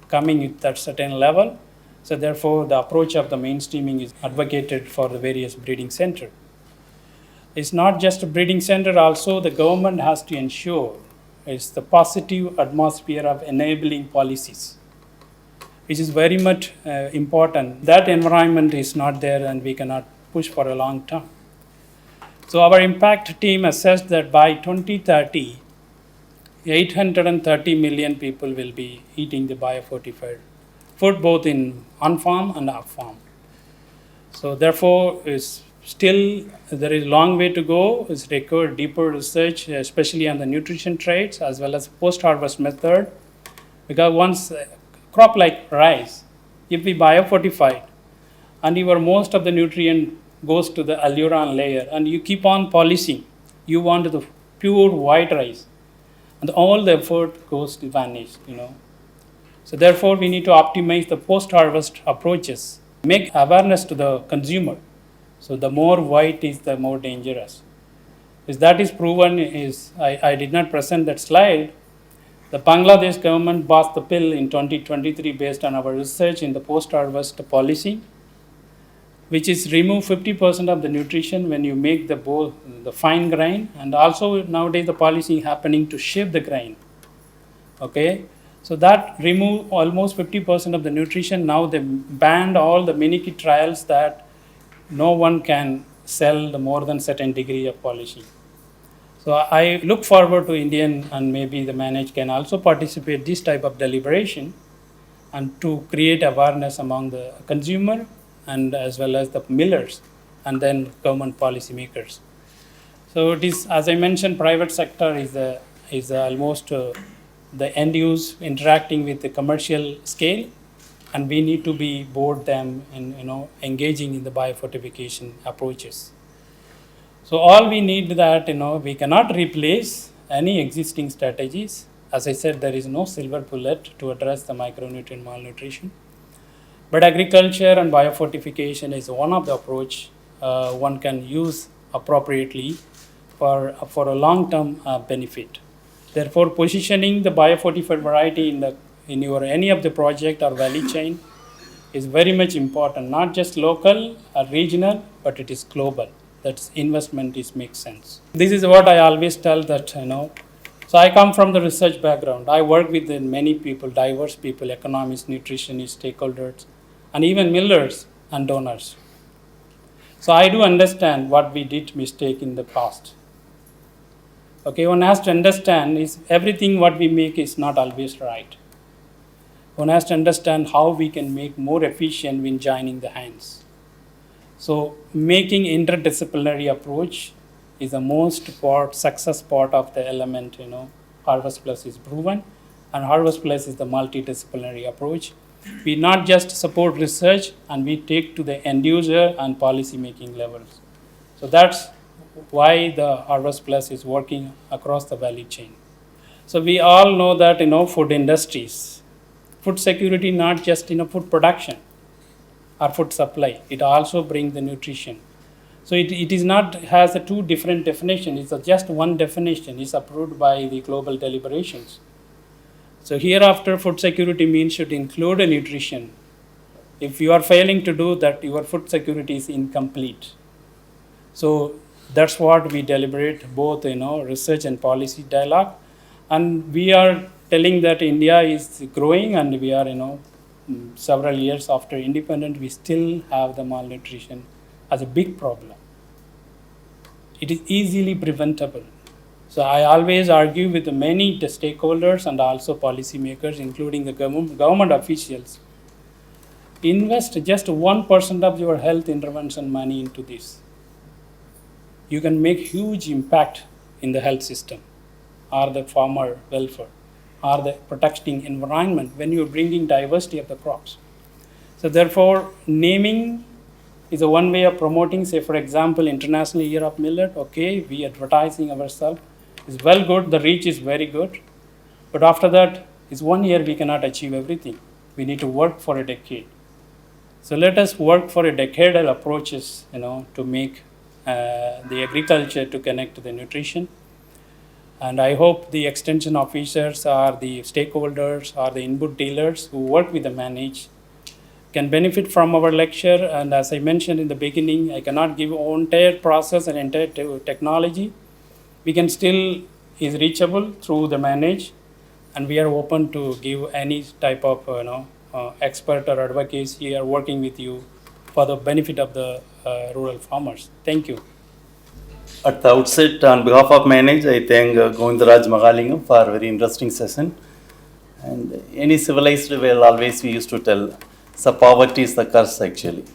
coming at that certain level. So therefore, the approach of the mainstreaming is advocated for the various breeding center. It's not just a breeding center, also the government has to ensure it's the positive atmosphere of enabling policies, which is very much important. That environment is not there and we cannot push for a long time. So our impact team assessed that by 2030, 830 million people will be eating the biofortified food, both in on-farm and off-farm. So therefore, there is a long way to go. It's required deeper research, especially on the nutrition traits as well as post-harvest method. Because once crop like rice, if we biofortified and most of the nutrient goes to the alluron layer and you keep on polishing, you want the pure white rice, and all the effort goes to vanish, So therefore, we need to optimize the post-harvest approaches, make awareness to the consumer. So the more white is, the more dangerous. Is that is proven is, I did not present that slide. The Bangladesh government passed the bill in 2023 based on our research in the post-harvest policy, which is remove 50% of the nutrition when you make the fine grain, and also nowadays the policy happening to shape the grain. Okay, so that remove almost 50% of the nutrition. Now they banned all the mini kit trials that no one can sell the more than certain degree of policy. So I look forward to Indian and maybe the manage can also participate this type of deliberation and to create awareness among the consumer and as well as the millers and then government policy makers. So it is, as I mentioned, private sector is almost the end use interacting with the commercial scale, and we need to be board them in engaging in the biofortification approaches. So all we need that we cannot replace any existing strategies. As I said, there is no silver bullet to address the micronutrient malnutrition. But agriculture and biofortification is one of the approach one can use appropriately for a long-term benefit. Therefore, positioning the biofortified variety in your any of the project or value chain is very much important. Not just local or regional, but it is global. That investment makes sense. This is what I always tell that So I come from the research background. I work with many people, diverse people, economists, nutritionists, stakeholders, and even millers and donors. So I do understand what we did mistake in the past. Okay, one has to understand is everything what we make is not always right. One has to understand how we can make more efficient when joining the hands. So making interdisciplinary approach is the most success part of the element, Harvest Plus is proven, and Harvest Plus is the multidisciplinary approach. We not just support research, and we take to the end user and policy making levels. So that's why the Harvest Plus is working across the value chain. So we all know that, food industries, food security, not just, food production or food supply, it also brings the nutrition. So it is not has a two different definitions. It's just one definition. It's approved by the global deliberations. So hereafter, food security means should include a nutrition. If you are failing to do that, your food security is incomplete. So that's what we deliberate both, research and policy dialogue. And we are telling that India is growing, and we are, several years after independence, we still have the malnutrition as a big problem. It is easily preventable. So I always argue with the many stakeholders and also policymakers, including the government officials. Invest just 1% of your health intervention money into this. You can make huge impact in the health system, or the farmer welfare, or the protecting environment when you're bringing diversity of the crops. So therefore, naming is a one way of promoting, say for example, International Year of Millet. Okay, we advertising ourselves. It's well good, the reach is very good. But after that, it's 1 year we cannot achieve everything. We need to work for a decade. So let us work for a decadal approaches, to make the agriculture to connect to the nutrition. And I hope the extension officers or the stakeholders or the input dealers who work with the manage can benefit from our lecture. And as I mentioned in the beginning, I cannot give entire process and entire technology. We can still is reachable through the manage, and we are open to give any type of expert or advocacy or working with you for the benefit of the rural farmers. Thank you. At the outset, on behalf of Manage, I thank Govindaraj Mahalingam for a very interesting session. And any civilized world, always we used to tell, so poverty is the curse actually.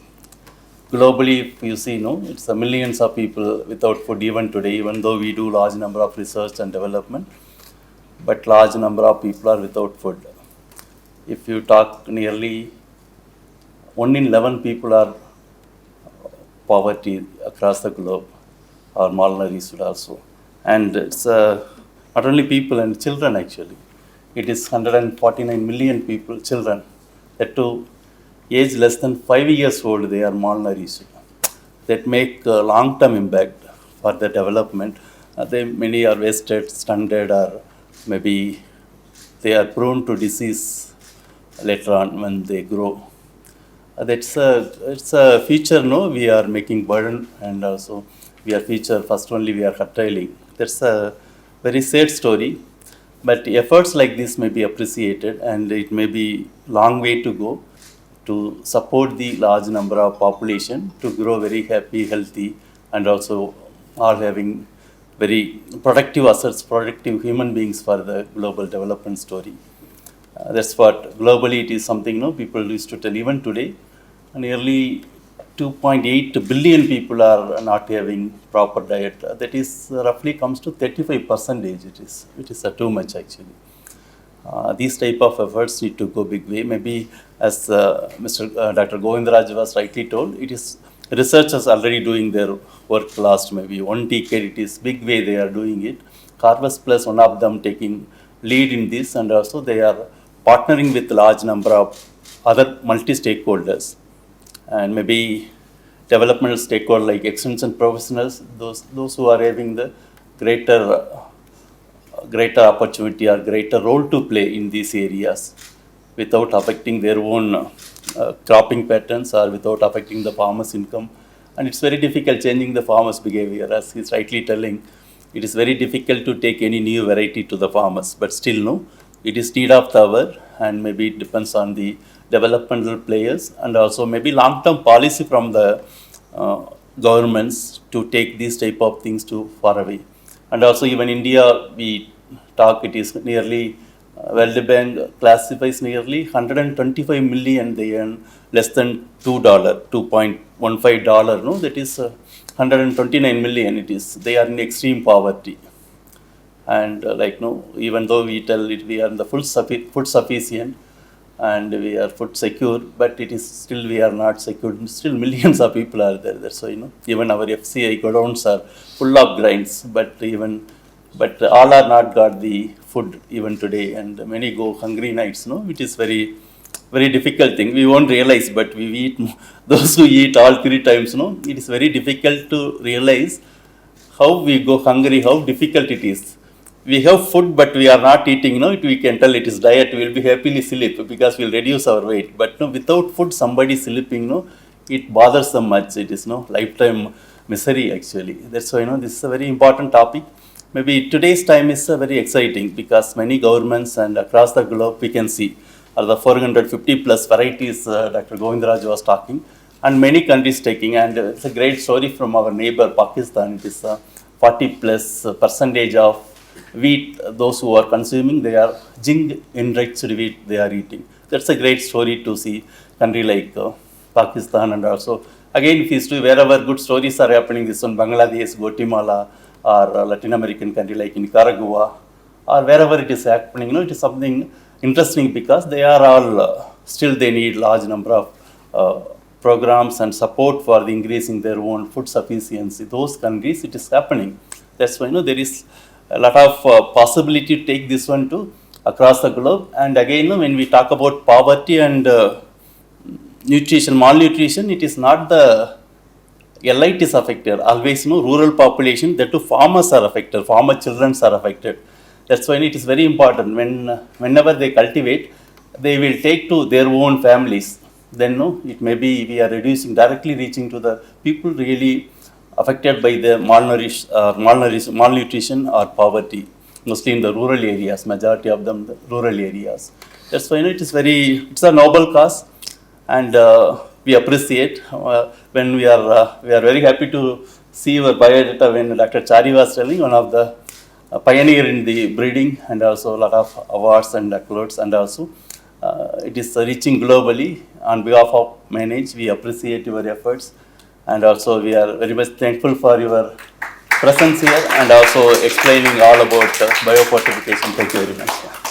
Globally, if you see, it's the millions of people without food even today, even though we do large number of research and development, but large number of people are without food. If you talk, nearly 1 in 11 people are poverty across the globe, or malnourished also. and it's not only people and children actually. It is 149 million people, children, that to age less than 5 years old, they are malnourished. That make a long-term impact for the development. Many are wasted, stunted, or maybe they are prone to disease later on when they grow. It's a future, no, we are making burden, and also we are future, first only we are curtailing. That's a very sad story, but efforts like this may be appreciated, and it may be long way to go to support the large number of population to grow very happy, healthy, and also all having very productive assets, productive human beings for the global development story. That's what globally it is something, no, people used to tell even today. Nearly 2.8 billion people are not having proper diet. That is roughly comes to 35%. It is too much actually. These type of efforts need to go big way. Maybe as Dr. Govindaraj was rightly told, it is researchers already doing their work last maybe 1 decade. It is big way they are doing it. Harvest Plus, one of them taking lead in this, and also they are partnering with large number of other multi-stakeholders, and maybe developmental stakeholders like extension professionals, those who are having the greater opportunity or greater role to play in these areas without affecting their own cropping patterns or without affecting the farmers' income. And it's very difficult changing the farmers' behavior, as he's rightly telling. It is very difficult to take any new variety to the farmers, but still, no, it is need of the hour, and maybe it depends on the developmental players, and also maybe long-term policy from the governments to take these type of things to far away. And also even India, we talk, it is nearly, World Bank classifies nearly 125 million, they earn less than $2.15, no, that is 129 million it is. They are in extreme poverty. And like, no, even though we tell it we are in the food sufficient and we are food secure, but it is still we are not secure. Still millions of people are there. That's why, even our FCI godowns are full of grains, but all are not got the food even today, and many go hungry nights, no. It is very, very difficult thing. We won't realize, but we eat, those who eat all 3 times, no, it is very difficult to realize how we go hungry, how difficult it is. We have food, but we are not eating, no, we can tell it is diet, we will be happily sleep because we will reduce our weight. But no, without food, somebody sleeping, no, it bothers them much. It is, no, lifetime misery actually. That's why, this is a very important topic. Maybe today's time is very exciting because many governments and across the globe we can see are the 450 plus varieties Dr. Govindaraj was talking, and many countries taking. And it's a great story from our neighbor Pakistan. It is 40 plus percentage of wheat, those who are consuming, they are zinc enriched wheat they are eating. That's a great story to see country like Pakistan. And also again, if history, wherever good stories are happening, this one Bangladesh, Guatemala, or Latin American country like Nicaragua, or wherever it is happening, it is something interesting because they are all still they need large number of programs and support for the increasing their own food sufficiency. Those countries it is happening. That's why there is a lot of possibility to take this one to across the globe. And again, when we talk about poverty and nutrition, malnutrition, it is not the elite is affected. Always, rural population, that too farmers are affected, farmer children are affected. That's why it is very important. Whenever they cultivate, they will take to their own families. Then, it may be we are reducing, directly reaching to the people really affected by the malnutrition or poverty, mostly in the rural areas, majority of them the rural areas. That's why it's a noble cause, and we appreciate when we are very happy to see your biodata when Dr. Chari was telling, one of the pioneer in the breeding, and also a lot of awards and accolades, and also it is reaching globally. On behalf of Manage, we appreciate your efforts, and also we are very much thankful for your presence here and also explaining all about biofortification. Thank you very much.